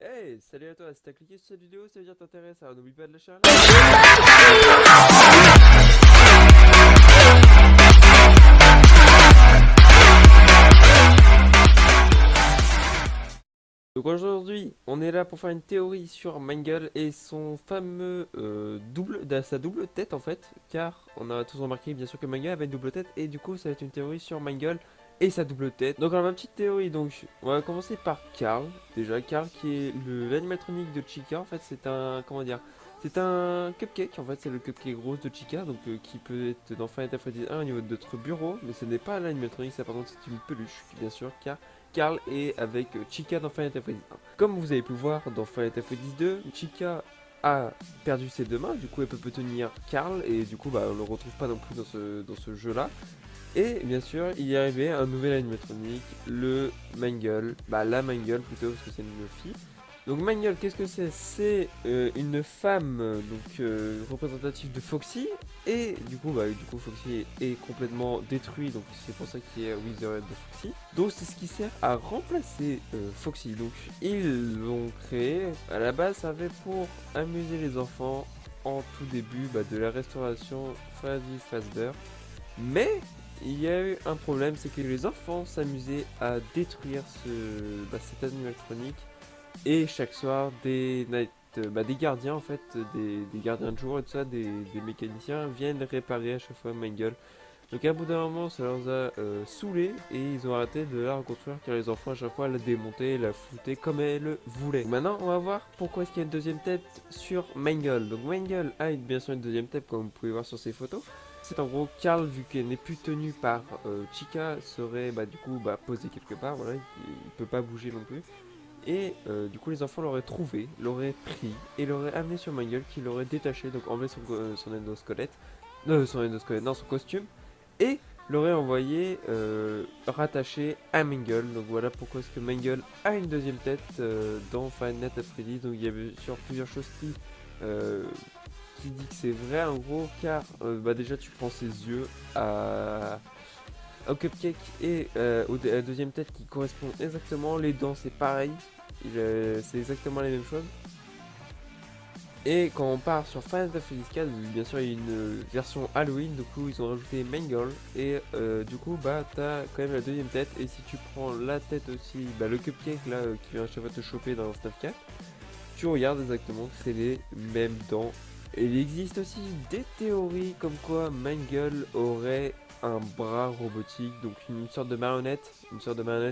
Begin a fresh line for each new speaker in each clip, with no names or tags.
Hey, salut à toi, si t'as cliqué sur cette vidéo, ça veut dire que t'intéresses, alors n'oublie pas de lâcher un like. Donc aujourd'hui, on est là pour faire une théorie sur Mangle et son fameux sa double tête en fait, car on a tous remarqué bien sûr que Mangle avait une double tête et du coup ça va être une théorie sur Mangle et sa double tête. Donc on a ma petite théorie, donc on va commencer par Carl, déjà Carl qui est l'animatronique de Chica, en fait c'est un, comment dire, c'est un cupcake, en fait c'est le cupcake rose de Chica, donc qui peut être dans Final Fantasy 1 au niveau de notre bureau, mais ce n'est pas l'animatronique, ça par contre c'est une peluche, bien sûr, car Carl est avec Chica dans Final Fantasy 1. Comme vous avez pu voir dans Final Fantasy 2, Chica a perdu ses deux mains, du coup elle peut pas tenir Carl et du coup on le retrouve pas non plus dans ce jeu là. Et bien sûr il est arrivé un nouvel animatronique, le Mangle, la Mangle plutôt parce que c'est une fille. Donc Mangle, qu'est-ce que c'est? C'est une femme représentative de Foxy et du coup Foxy est complètement détruit, donc c'est pour ça qu'il y a Wizard de Foxy. Donc c'est ce qui sert à remplacer Foxy. Donc ils l'ont créé, à la base ça avait pour amuser les enfants en tout début de la restauration Freddy Fazbear. Mais il y a eu un problème, c'est que les enfants s'amusaient à détruire cet animatronique et chaque soir, des gardiens en fait, des gardiens de jour et tout ça, des mécaniciens viennent réparer à chaque fois Mangle. Donc à bout d'un moment, ça leur a saoulé et ils ont arrêté de la reconstruire car les enfants à chaque fois la démontaient, la foutaient comme elles le voulaient. Donc maintenant, on va voir pourquoi est-ce qu'il y a une deuxième tête sur Mangle. Donc Mangle a bien sûr une deuxième tête comme vous pouvez voir sur ces photos. C'est en gros Carl, vu qu'elle n'est plus tenue par Chica, serait posé quelque part, voilà, il peut pas bouger non plus. Et du coup les enfants l'auraient trouvé, l'auraient pris et l'auraient amené sur Mangle qui l'aurait détaché, donc enlevé son endosquelette, non son costume, et l'aurait envoyé rattaché à Mangle. Donc voilà pourquoi est-ce que Mangle a une deuxième tête dans Five Nights at Freddy's. Donc il y avait sur plusieurs choses qui dit que c'est vrai en gros, car déjà tu prends ses yeux au cupcake et à la deuxième tête qui correspond exactement. Les dents c'est pareil, c'est exactement la même chose. Et quand on part sur Final Fantasy 4, bien sûr il y a une version Halloween, du coup ils ont rajouté Mangle et du coup t'as quand même la deuxième tête. Et si tu prends la tête aussi, le cupcake là qui vient à chaque fois te choper dans FNAF 4, tu regardes exactement que c'est les mêmes dents. Et il existe aussi des théories comme quoi Mangle aurait un bras robotique, donc une sorte de marionnette,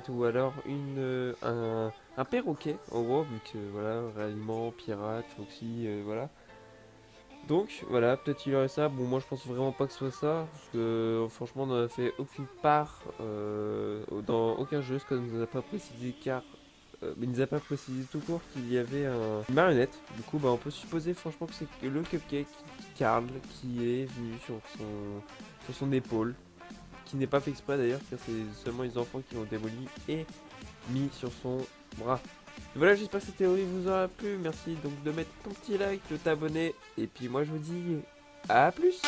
ou alors un perroquet en gros, vu que voilà, ralliement, pirate, Foxy, voilà. Donc voilà, peut-être qu'il aurait ça. Bon, moi je pense vraiment pas que ce soit ça, parce que franchement on n'en a fait aucune part dans aucun jeu, ce qu'on ne nous a pas précisé, car mais il nous a pas précisé tout court qu'il y avait une marionnette. Du coup, on peut supposer franchement que c'est le cupcake Carl qui est venu sur son épaule, qui n'est pas fait exprès d'ailleurs, car c'est seulement les enfants qui l'ont démoli et mis sur son bras. Et voilà, j'espère que cette théorie vous aura plu. Merci donc de mettre ton petit like, de t'abonner. Et puis moi je vous dis à plus.